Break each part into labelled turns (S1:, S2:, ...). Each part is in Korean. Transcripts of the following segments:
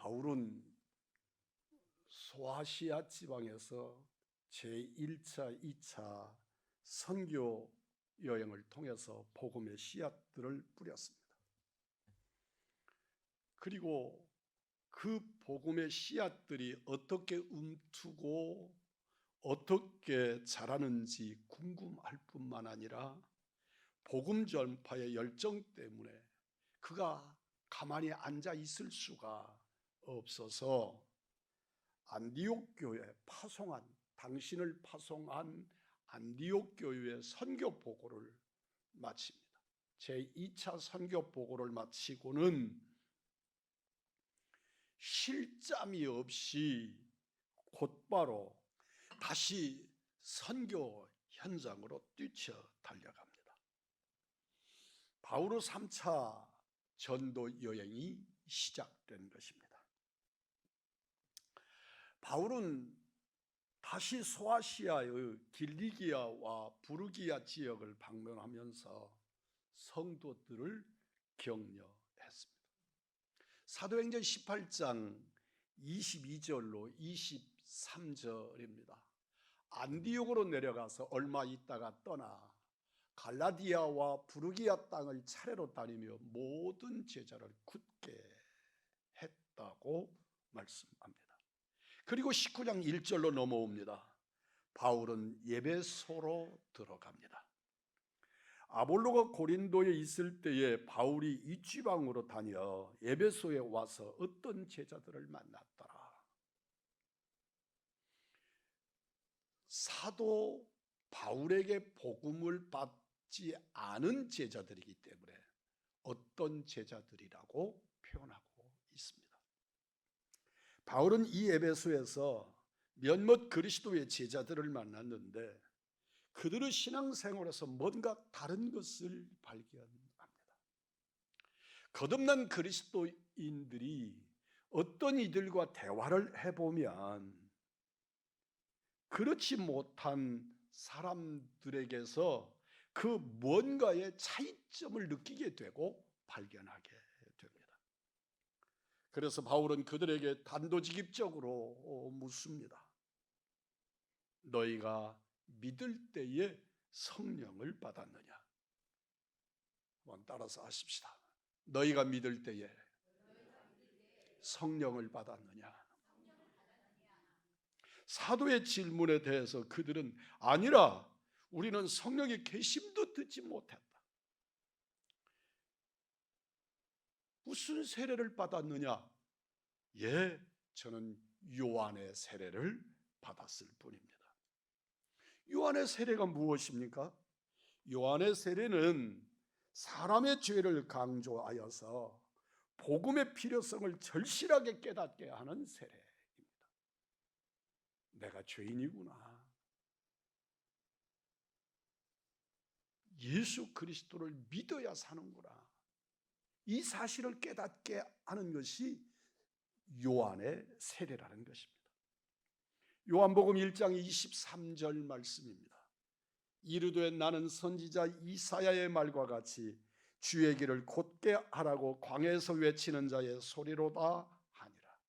S1: 바울은 소아시아 지방에서 제1차, 2차 선교 여행을 통해서 복음의 씨앗들을 뿌렸습니다. 그리고 그 복음의 씨앗들이 어떻게 움트고 어떻게 자라는지 궁금할 뿐만 아니라 복음 전파의 열정 때문에 그가 가만히 앉아 있을 수가 없어서 안디옥 교회에 당신을 파송한 안디옥 교회의 선교 보고를 마칩니다. 제2차 선교 보고를 마치고는 쉴짬이 없이 곧바로 다시 선교 현장으로 뛰쳐 달려갑니다. 바울의 3차 전도 여행이 시작된 것입니다. 바울은 다시 소아시아의 길리기아와 부르기아 지역을 방문하면서 성도들을 격려했습니다. 사도행전 18장 22절로 23절입니다. 안디옥으로 내려가서 얼마 있다가 떠나 갈라디아와 부르기아 땅을 차례로 다니며 모든 제자를 굳게 했다고 말씀합니다. 그리고 19장 1절로 넘어옵니다. 바울은 에베소로 들어갑니다. 아볼로가 고린도에 있을 때에 바울이 이지방으로 다녀 에베소에 와서 어떤 제자들을 만났더라. 사도 바울에게 복음을 받지 않은 제자들이기 때문에 어떤 제자들이라고 표현하고 있습니다. 바울은 이 에베소에서 몇몇 그리스도의 제자들을 만났는데 그들의 신앙생활에서 뭔가 다른 것을 발견합니다. 거듭난 그리스도인들이 어떤 이들과 대화를 해보면 그렇지 못한 사람들에게서 그 뭔가의 차이점을 느끼게 되고 발견하게 됩니다. 그래서 바울은 그들에게 단도직입적으로 묻습니다. 너희가 믿을 때에 성령을 받았느냐? 한번 따라서 하십시다. 너희가 믿을 때에 성령을 받았느냐? 사도의 질문에 대해서 그들은 아니라 우리는 성령의 계심도 듣지 못했다. 무슨 세례를 받았느냐? 예, 저는 요한의 세례를 받았을 뿐입니다. 요한의 세례가 무엇입니까? 요한의 세례는 사람의 죄를 강조하여서 복음의 필요성을 절실하게 깨닫게 하는 세례입니다. 내가 죄인이구나. 예수 그리스도를 믿어야 사는구나. 이 사실을 깨닫게 하는 것이 요한의 세례라는 것입니다. 요한복음 1장 23절 말씀입니다. 이르되 나는 선지자 이사야의 말과 같이 주의 길을 곧게 하라고 광야에서 외치는 자의 소리로다 하니라.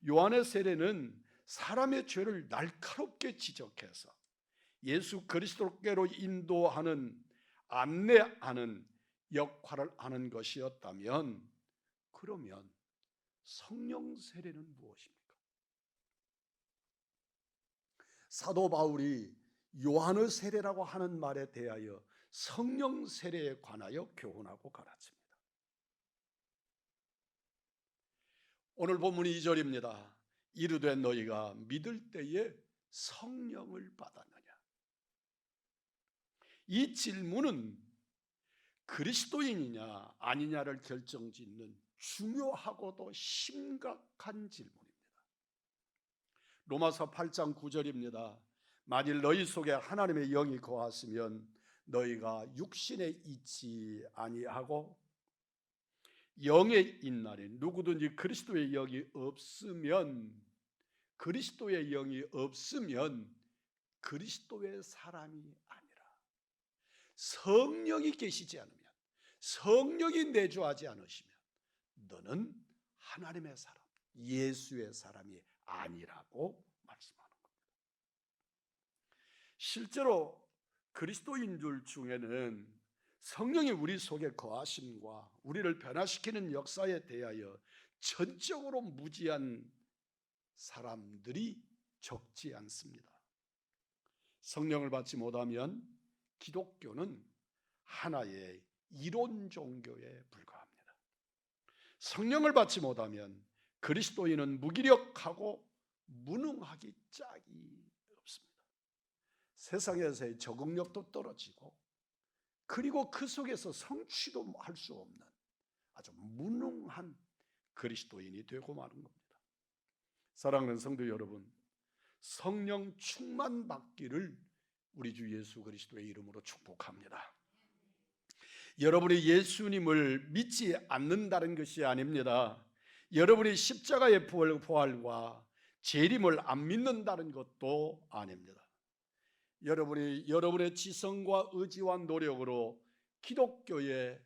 S1: 요한의 세례는 사람의 죄를 날카롭게 지적해서 예수 그리스도께로 인도하는, 안내하는 역할을 하는 것이었다면, 그러면 성령 세례는 무엇입니까? 사도 바울이 요한의 세례라고 하는 말에 대하여 성령 세례에 관하여 교훈하고 가르칩니다. 오늘 본문이 2절입니다. 이르되 너희가 믿을 때에 성령을 받았느냐? 이 질문은 그리스도인이냐 아니냐를 결정짓는 중요하고도 심각한 질문입니다. 로마서 8장 9절입니다. 만일 너희 속에 하나님의 영이 거하시면 너희가 육신에 있지 아니하고 영에 있나니 누구든지 그리스도의 영이 없으면 그리스도의 사람이 아니라. 성령이 계시지 않으면, 성령이 내주하지 않으시면 너는 하나님의 사람, 예수의 사람이 아니라고 말씀하는 겁니다. 실제로 그리스도인들 중에는 성령이 우리 속에 거하심과 우리를 변화시키는 역사에 대하여 전적으로 무지한 사람들이 적지 않습니다. 성령을 받지 못하면 기독교는 하나의 이론 종교에 불과합니다. 성령을 받지 못하면 그리스도인은 무기력하고 무능하기 짝이 없습니다. 세상에서의 적응력도 떨어지고 그리고 그 속에서 성취도 할 수 없는 아주 무능한 그리스도인이 되고 마는 겁니다. 사랑하는 성도 여러분, 성령 충만 받기를 우리 주 예수 그리스도의 이름으로 축복합니다. 여러분이 예수님을 믿지 않는다는 것이 아닙니다. 여러분이 십자가의 부활과 재림을 안 믿는다는 것도 아닙니다. 여러분이 여러분의 지성과 의지와 노력으로 기독교의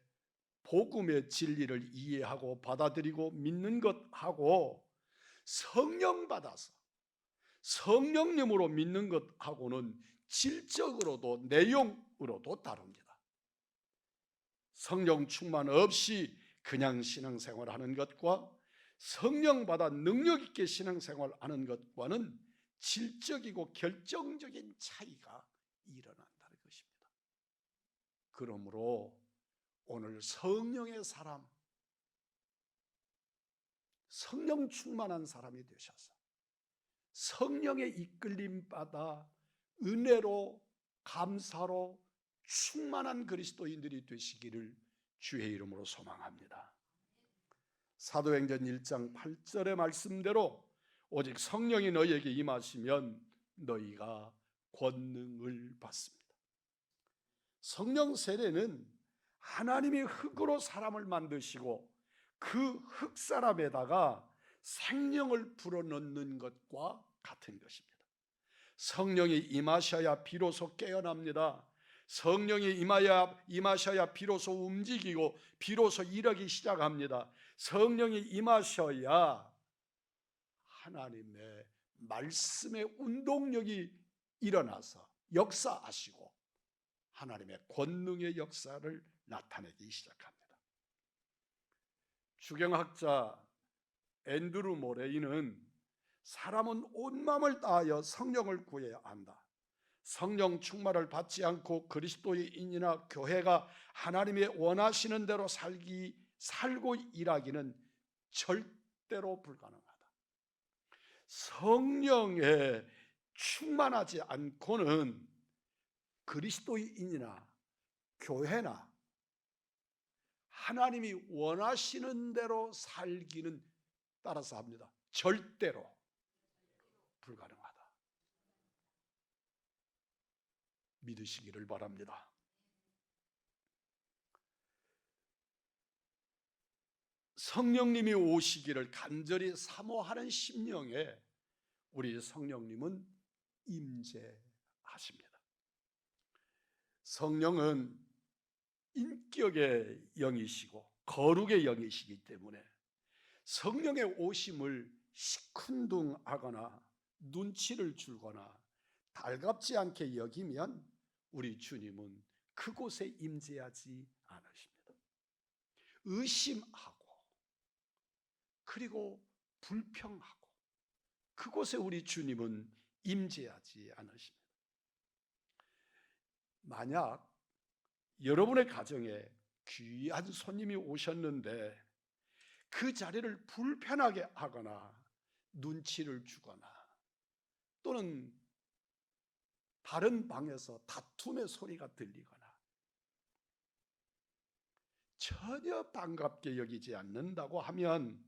S1: 복음의 진리를 이해하고 받아들이고 믿는 것하고 성령 받아서 성령님으로 믿는 것하고는 질적으로도 내용으로도 다릅니다. 성령 충만 없이 그냥 신앙생활하는 것과 성령 받아 능력 있게 신앙생활하는 것과는 질적이고 결정적인 차이가 일어난다는 것입니다. 그러므로 오늘 성령의 사람, 성령 충만한 사람이 되셔서 성령의 이끌림 받아 은혜로 감사로 충만한 그리스도인들이 되시기를 주의 이름으로 소망합니다. 사도행전 1장 8절의 말씀대로 오직 성령이 너희에게 임하시면 너희가 권능을 받습니다. 성령 세례는 하나님이 흙으로 사람을 만드시고 그 흙 사람에다가 생명을 불어넣는 것과 같은 것입니다. 성령이 임하셔야 비로소 깨어납니다. 성령이 임하셔야 비로소 움직이고 비로소 일하기 시작합니다. 성령이 임하셔야 하나님의 말씀의 운동력이 일어나서 역사하시고 하나님의 권능의 역사를 나타내기 시작합니다. 주경학자 앤드루 모레이는 사람은 온 마음을 다하여 성령을 구해야 한다. 성령 충만을 받지 않고 그리스도인이나 교회가 하나님의 원하시는 대로 살고 일하기는 절대로 불가능하다. 성령에 충만하지 않고는 그리스도인이나 교회나 하나님이 원하시는 대로 살기는 따라서 합니다. 절대로 불가능하다. 믿으시기를 바랍니다. 성령님이 오시기를 간절히 사모하는 심령에 우리 성령님은 임재하십니다. 성령은 인격의 영이시고 거룩의 영이시기 때문에 성령의 오심을 시큰둥하거나 눈치를 주거나 달갑지 않게 여기면 우리 주님은 그곳에 임재하지 않으십니다. 의심하고 그리고 불평하고 그곳에 우리 주님은 임재하지 않으십니다. 만약 여러분의 가정에 귀한 손님이 오셨는데 그 자리를 불편하게 하거나 눈치를 주거나 또는 다른 방에서 다툼의 소리가 들리거나 전혀 반갑게 여기지 않는다고 하면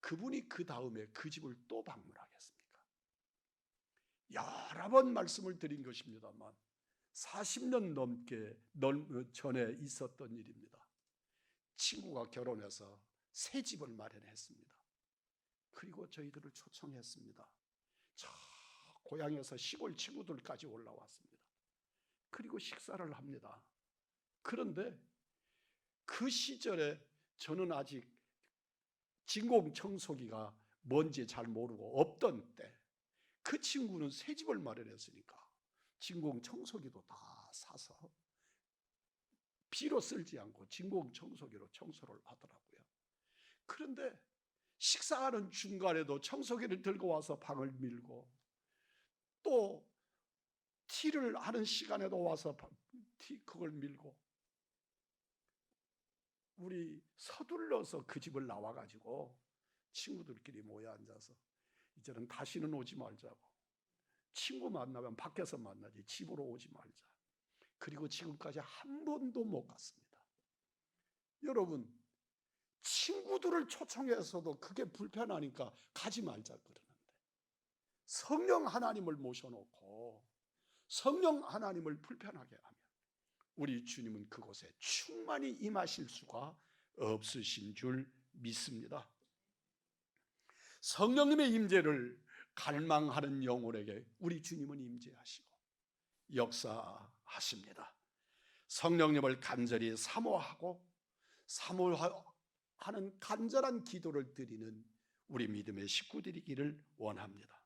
S1: 그분이 그 다음에 그 집을 또 방문하겠습니까? 여러 번 말씀을 드린 것입니다만 40년 넘게 전에 있었던 일입니다. 친구가 결혼해서 새 집을 마련했습니다. 그리고 저희들을 초청했습니다. 저 고향에서 시골 친구들까지 올라왔습니다. 그리고 식사를 합니다. 그런데 그 시절에 저는 아직 진공청소기가 뭔지 잘 모르고 없던 때 그 친구는 새 집을 마련했으니까 진공청소기도 다 사서 비로 쓸지 않고 진공청소기로 청소를 하더라고요. 그런데 식사하는 중간에도 청소기를 들고 와서 방을 밀고, 또 티를 하는 시간에도 와서 그걸 밀고, 우리 서둘러서 그 집을 나와가지고 친구들끼리 모여 앉아서 이제는 다시는 오지 말자고, 친구 만나면 밖에서 만나지 집으로 오지 말자. 그리고 지금까지 한 번도 못 갔습니다. 여러분, 친구들을 초청해서도 그게 불편하니까 가지 말자 그러는데, 성령 하나님을 모셔놓고 성령 하나님을 불편하게 하면 우리 주님은 그곳에 충만히 임하실 수가 없으신 줄 믿습니다. 성령님의 임재를 갈망하는 영혼에게 우리 주님은 임재하시고 역사하십니다. 성령님을 간절히 사모하고 사모하는 간절한 기도를 드리는 우리 믿음의 식구들이기를 원합니다.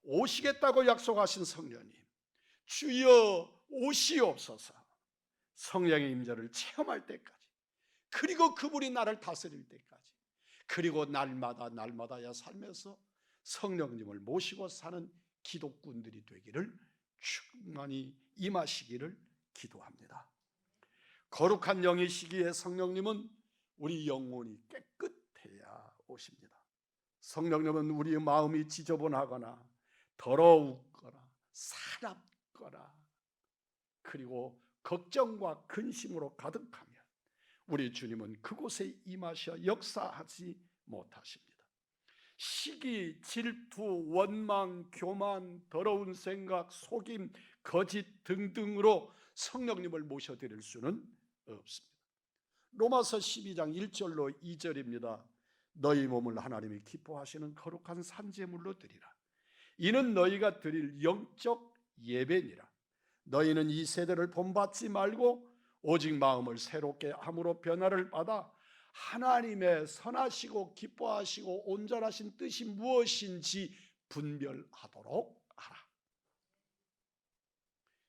S1: 오시겠다고 약속하신 성령님, 주여 오시옵소서. 성령의 임재를 체험할 때까지, 그리고 그분이 나를 다스릴 때까지, 그리고 날마다의 삶에서 성령님을 모시고 사는 기독군들이 되기를 충만히 임하시기를 기도합니다. 거룩한 영이시기에 성령님은 우리 영혼이 깨끗해야 오십니다. 성령님은 우리의 마음이 지저분하거나 더러웠거나 사납거나 그리고 걱정과 근심으로 가득하면 우리 주님은 그곳에 임하셔 역사하지 못하십니다. 시기, 질투, 원망, 교만, 더러운 생각, 속임, 거짓 등등으로 성령님을 모셔드릴 수는 없습니다. 로마서 12장 1절로 2절입니다. 너희 몸을 하나님이 기뻐하시는 거룩한 산제물로 드리라. 이는 너희가 드릴 영적 예배니라. 너희는 이 세대를 본받지 말고 오직 마음을 새롭게 함으로 변화를 받아 하나님의 선하시고 기뻐하시고 온전하신 뜻이 무엇인지 분별하도록 하라.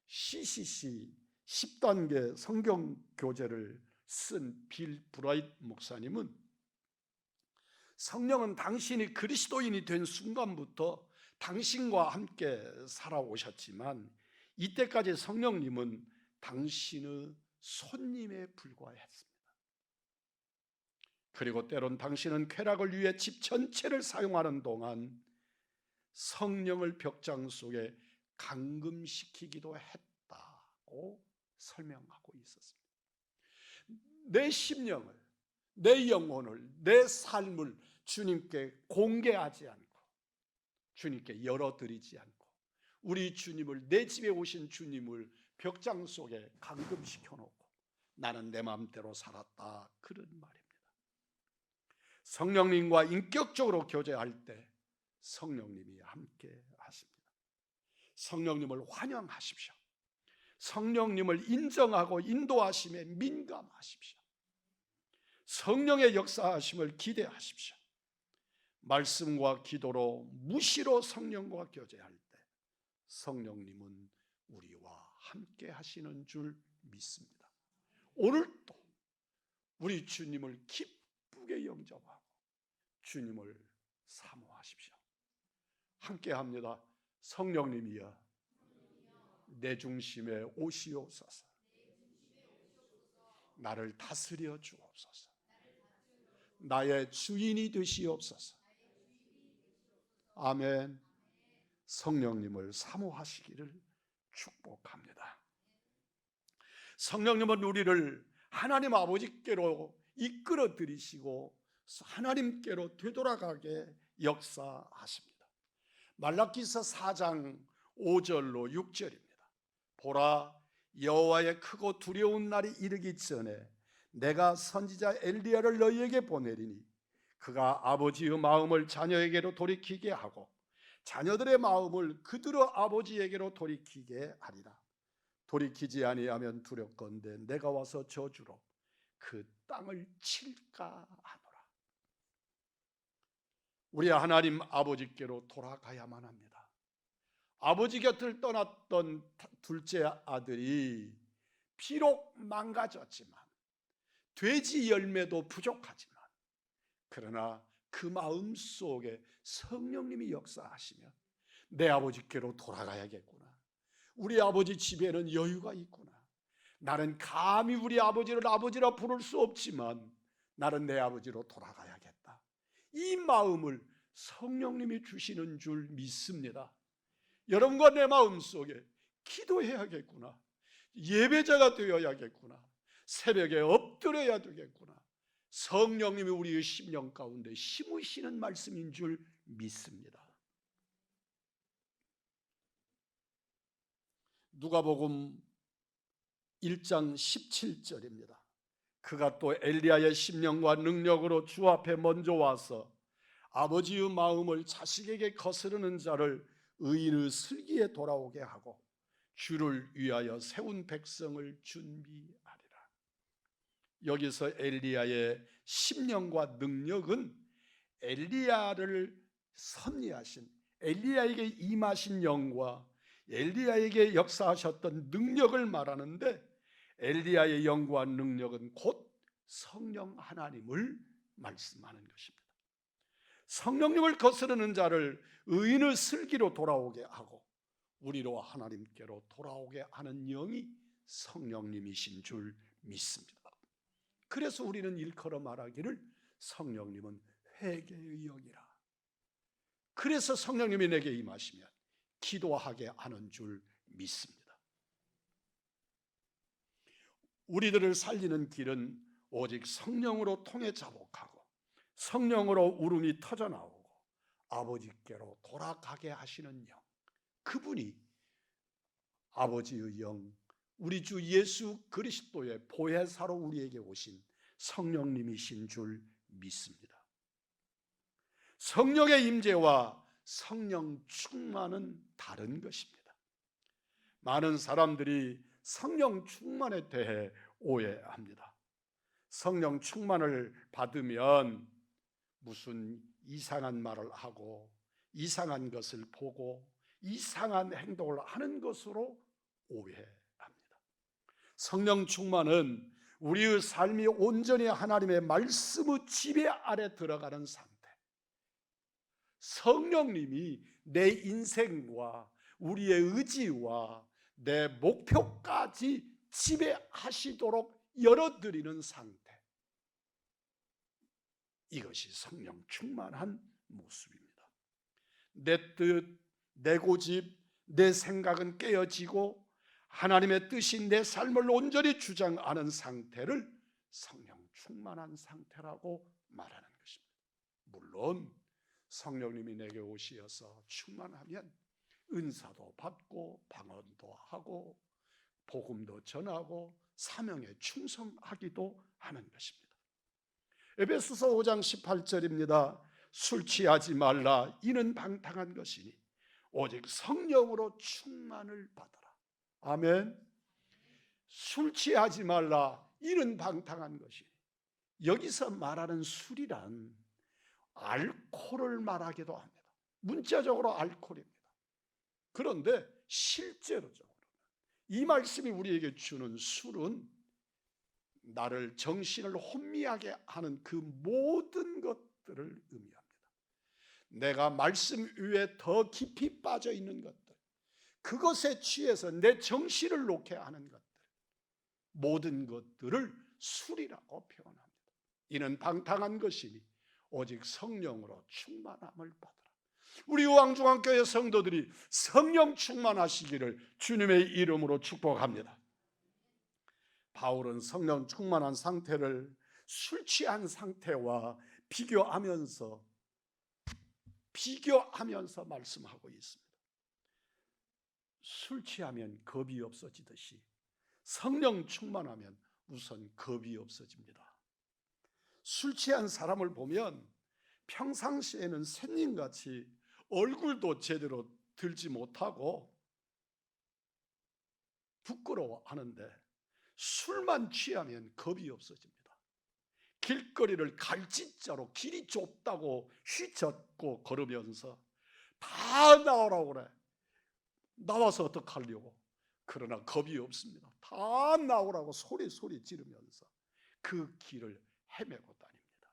S1: CCC 10단계 성경 교재를 쓴 빌 브라이트 목사님은 성령은 당신이 그리스도인이 된 순간부터 당신과 함께 살아오셨지만 이때까지 성령님은 당신의 손님에 불과했습니다. 그리고 때론 당신은 쾌락을 위해 집 전체를 사용하는 동안 성령을 벽장 속에 감금시키기도 했다고 설명하고 있었습니다. 내 심령을, 내 영혼을, 내 삶을 주님께 공개하지 않고, 주님께 열어드리지 않고 우리 주님을, 내 집에 오신 주님을 벽장 속에 감금시켜 놓고 나는 내 마음대로 살았다, 그런 말입니다. 성령님과 인격적으로 교제할 때 성령님이 함께 하십니다. 성령님을 환영하십시오. 성령님을 인정하고 인도하심에 민감하십시오. 성령의 역사하심을 기대하십시오. 말씀과 기도로 무시로 성령과 교제할 때 성령님은 우리와 함께 하시는 줄 믿습니다. 오늘도 우리 주님을 기쁘게 영접하고 주님을 사모하십시오. 함께 합니다. 성령님이여 내 중심에 오시옵소서. 나를 다스려 주옵소서. 나의 주인이 되시옵소서. 아멘. 성령님을 사모하시기를 축복합니다. 성령님은 우리를 하나님 아버지께로 이끌어 들이시고 하나님께로 되돌아가게 역사하십니다. 말라기서 4장 5절로 6절입니다. 보라, 여호와의 크고 두려운 날이 이르기 전에 내가 선지자 엘리야를 너희에게 보내리니 그가 아버지의 마음을 자녀에게로 돌이키게 하고 자녀들의 마음을 그들의 아버지에게로 돌이키게 하리라. 돌이키지 아니하면 두렵건대 내가 와서 저주로 그 땅을 칠까 하노라. 우리 하나님 아버지께로 돌아가야만 합니다. 아버지 곁을 떠났던 둘째 아들이 비록 망가졌지만, 돼지 열매도 부족하지만, 그러나 그 마음 속에 성령님이 역사하시면 내 아버지께로 돌아가야겠구나. 우리 아버지 집에는 여유가 있구나. 나는 감히 우리 아버지를 아버지라 부를 수 없지만 나는 내 아버지로 돌아가야겠다. 이 마음을 성령님이 주시는 줄 믿습니다. 여러분과 내 마음 속에 기도해야겠구나. 예배자가 되어야겠구나. 새벽에 엎드려야 되겠구나. 성령님이 우리의 심령 가운데 심으시는 말씀인 줄 믿습니다. 누가복음 1장 17절입니다. 그가 또 엘리야의 심령과 능력으로 주 앞에 먼저 와서 아버지의 마음을 자식에게 거스르는 자를 의인의 슬기에 돌아오게 하고 주를 위하여 세운 백성을 준비하리라. 여기서 엘리야의 심령과 능력은 엘리야를 섭리하신, 엘리야에게 임하신 영과 엘리야에게 역사하셨던 능력을 말하는데, 엘리야의 영과 능력은 곧 성령 하나님을 말씀하는 것입니다. 성령님을 거스르는 자를 의인의 슬기로 돌아오게 하고 우리로 하나님께로 돌아오게 하는 영이 성령님이신 줄 믿습니다. 그래서 우리는 일컬어 말하기를 성령님은 회개의 영이라. 그래서 성령님이 내게 임하시면 기도하게 하는 줄 믿습니다. 우리들을 살리는 길은 오직 성령으로 통해 자복하고 성령으로 울음이 터져나오고 아버지께로 돌아가게 하시는 영, 그분이 아버지의 영, 우리 주 예수 그리스도의 보혜사로 우리에게 오신 성령님이신 줄 믿습니다. 성령의 임재와 성령 충만은 다른 것입니다. 많은 사람들이 성령 충만에 대해 오해합니다. 성령 충만을 받으면 무슨 이상한 말을 하고 이상한 것을 보고 이상한 행동을 하는 것으로 오해합니다. 성령 충만은 우리의 삶이 온전히 하나님의 말씀의 지배 아래 들어가는 상태, 성령님이 내 인생과 우리의 의지와 내 목표까지 지배하시도록 열어드리는 상태, 이것이 성령 충만한 모습입니다. 내 뜻, 내 고집, 내 생각은 깨어지고 하나님의 뜻이 내 삶을 온전히 주장하는 상태를 성령 충만한 상태라고 말하는 것입니다. 물론 성령님이 내게 오시어서 충만하면 은사도 받고 방언도 하고 복음도 전하고 사명에 충성하기도 하는 것입니다. 에베소서 5장 18절입니다. 술 취하지 말라, 이는 방탕한 것이니 오직 성령으로 충만을 받아라. 아멘. 술 취하지 말라, 이는 방탕한 것이니, 여기서 말하는 술이란 알코올을 말하기도 합니다. 문자적으로 알코올입니다. 그런데 실제로적으로 이 말씀이 우리에게 주는 술은 나를 정신을 혼미하게 하는 그 모든 것들을 의미합니다. 내가 말씀 위에 더 깊이 빠져 있는 것들, 그것에 취해서 내 정신을 놓게 하는 것들, 모든 것들을 술이라고 표현합니다. 이는 방탕한 것이니 오직 성령으로 충만함을 받으라. 우리 의왕중앙교회 성도들이 성령 충만하시기를 주님의 이름으로 축복합니다. 바울은 성령 충만한 상태를 술 취한 상태와 비교하면서 말씀하고 있습니다. 술 취하면 겁이 없어지듯이 성령 충만하면 우선 겁이 없어집니다. 술 취한 사람을 보면 평상시에는 샌님같이 얼굴도 제대로 들지 못하고 부끄러워하는데 술만 취하면 겁이 없어집니다. 길거리를 갈짓자로 길이 좁다고 휘젓고 걸으면서 다 나오라고 그래. 나와서 어떡하려고. 그러나 겁이 없습니다. 다 나오라고 소리 지르면서 그 길을 헤매고 다닙니다.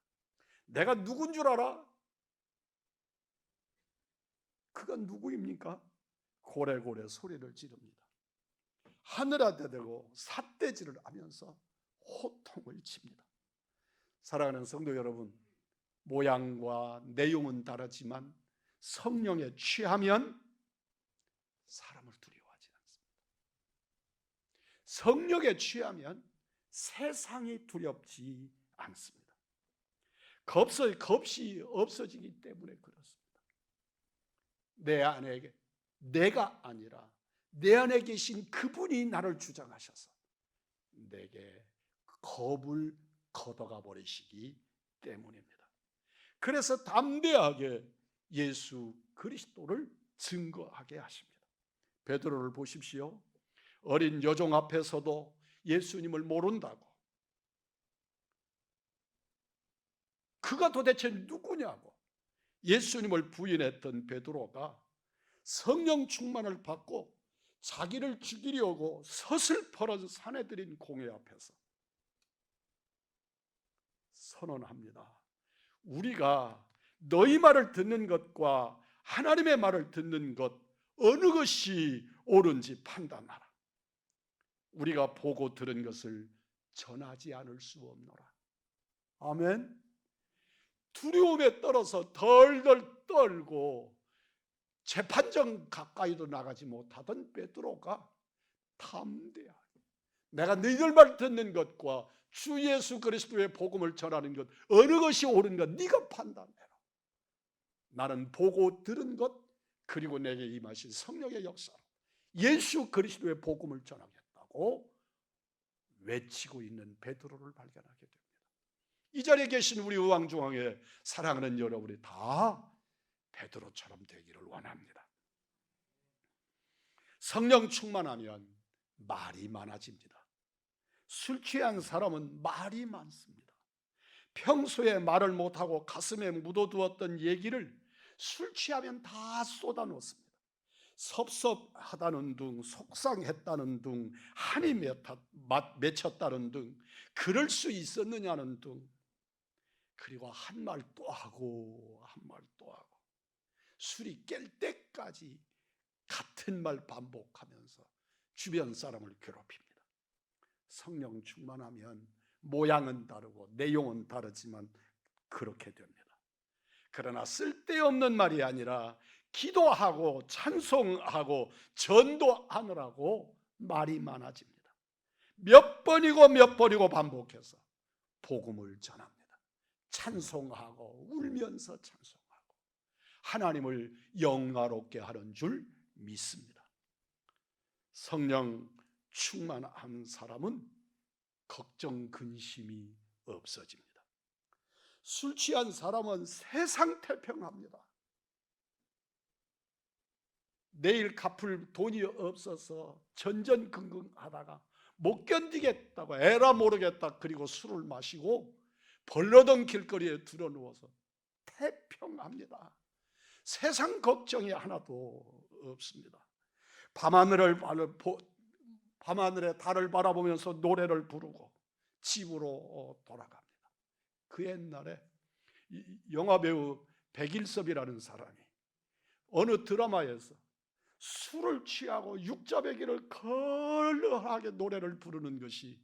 S1: 내가 누군 줄 알아? 그가 누구입니까? 고래고래 소리를 지릅니다. 하늘아 대대고 삿대질을 하면서 호통을 칩니다. 사랑하는 성도 여러분, 모양과 내용은 다르지만 성령에 취하면 사람을 두려워하지 않습니다. 성령에 취하면 세상이 두렵지 않습니다. 겁이 없어지기 때문에 그렇습니다. 내 안에 내가 아니라 내 안에 계신 그분이 나를 주장하셔서 내게 겁을 걷어가 버리시기 때문입니다. 그래서 담대하게 예수 그리스도를 증거하게 하십니다. 베드로를 보십시오. 어린 여종 앞에서도 예수님을 모른다고, 그가 도대체 누구냐고 예수님을 부인했던 베드로가 성령 충만을 받고 자기를 죽이려고 서슬퍼런 사내들인 공회 앞에서 선언합니다. 우리가 너희 말을 듣는 것과 하나님의 말을 듣는 것 어느 것이 옳은지 판단하라. 우리가 보고 들은 것을 전하지 않을 수 없노라. 아멘. 두려움에 떨어서 덜덜 떨고 재판정 가까이도 나가지 못하던 베드로가 담대하게 내가 너희들 말 듣는 것과 주 예수 그리스도의 복음을 전하는 것 어느 것이 옳은가 네가 판단해라. 나는 보고 들은 것 그리고 내게 임하신 성령의 역사로 예수 그리스도의 복음을 전하겠다고 외치고 있는 베드로를 발견하게 됩니다. 이 자리에 계신 우리 우왕중왕의 사랑하는 여러분이 다 베드로처럼 되기를 원합니다. 성령 충만하면 말이 많아집니다. 술 취한 사람은 말이 많습니다. 평소에 말을 못하고 가슴에 묻어두었던 얘기를 술 취하면 다 쏟아놓습니다. 섭섭하다는 둥, 속상했다는 둥, 한이 맺혔다는 둥, 그럴 수 있었느냐는 둥, 그리고 한 말 또 하고 한 말 또 하고 술이 깰 때까지 같은 말 반복하면서 주변 사람을 괴롭힙니다. 성령 충만하면 모양은 다르고 내용은 다르지만 그렇게 됩니다. 그러나 쓸데없는 말이 아니라 기도하고 찬송하고 전도하느라고 말이 많아집니다. 몇 번이고 반복해서 복음을 전합니다. 찬송하고 울면서 찬송하고 하나님을 영화롭게 하는 줄 믿습니다. 성령 충만한 사람은 걱정 근심이 없어집니다. 술 취한 사람은 세상 태평합니다. 내일 갚을 돈이 없어서 전전긍긍하다가 못 견디겠다고 에라 모르겠다 그리고 술을 마시고 벌러덩 길거리에 들어누워서 태평합니다. 세상 걱정이 하나도 없습니다. 밤하늘에 달을 바라보면서 노래를 부르고 집으로 돌아갑니다. 그 옛날에 영화배우 백일섭이라는 사람이 어느 드라마에서 술을 취하고 육자배기를 걸러하게 노래를 부르는 것이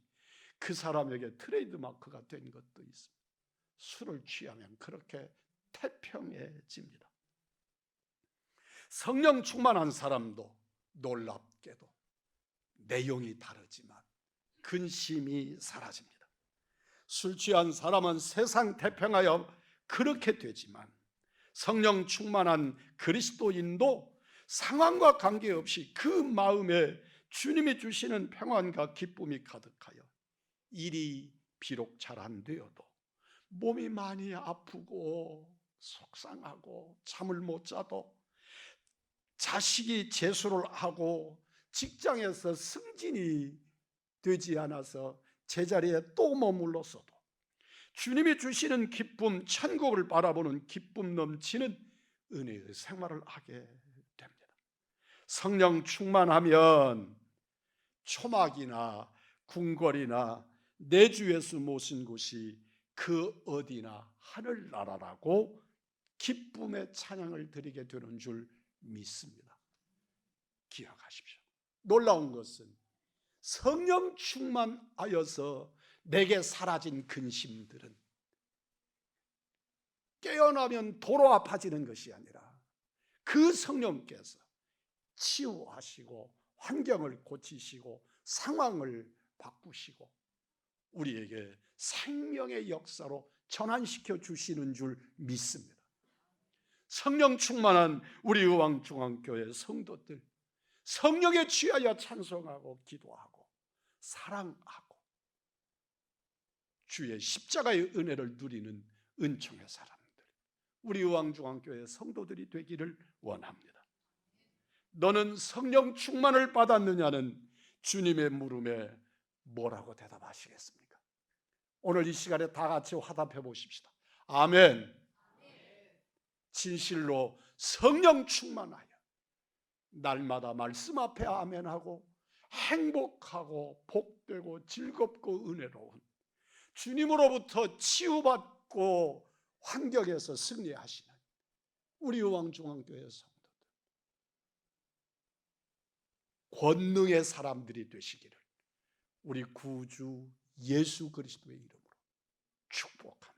S1: 그 사람에게 트레이드마크가 된 것도 있습니다. 술을 취하면 그렇게 태평해집니다. 성령 충만한 사람도 놀랍게도 내용이 다르지만 근심이 사라집니다. 술 취한 사람은 세상 태평하여 그렇게 되지만 성령 충만한 그리스도인도 상황과 관계없이 그 마음에 주님이 주시는 평안과 기쁨이 가득하여 일이 비록 잘 안 되어도 몸이 많이 아프고 속상하고 잠을 못 자도 자식이 재수를 하고 직장에서 승진이 되지 않아서 제자리에 또 머물렀어도 주님이 주시는 기쁨, 천국을 바라보는 기쁨 넘치는 은혜의 생활을 하게 됩니다. 성령 충만하면 초막이나 궁궐이나 내 주 예수 모신 곳이 그 어디나 하늘나라라고 기쁨의 찬양을 드리게 되는 줄 믿습니다. 기억하십시오. 놀라운 것은 성령 충만하여서 내게 사라진 근심들은 깨어나면 도로 아파지는 것이 아니라 그 성령께서 치유하시고 환경을 고치시고 상황을 바꾸시고 우리에게 생명의 역사로 전환시켜 주시는 줄 믿습니다. 성령 충만한 우리 의왕중앙교회 성도들, 성령에 취하여 찬송하고 기도하고 사랑하고 주의 십자가의 은혜를 누리는 은총의 사람들, 우리 의왕중앙교회 성도들이 되기를 원합니다. 너는 성령 충만을 받았느냐는 주님의 물음에 뭐라고 대답하시겠습니까? 오늘 이 시간에 다 같이 화답해 보십시다. 아멘. 진실로 성령 충만하여 날마다 말씀 앞에 아멘하고 행복하고 복되고 즐겁고 은혜로운 주님으로부터 치유받고 환경에서 승리하시는 우리 의왕중앙교회 성도들, 권능의 사람들이 되시기를 우리 구주 예수 그리스도의 이름으로 축복합니다.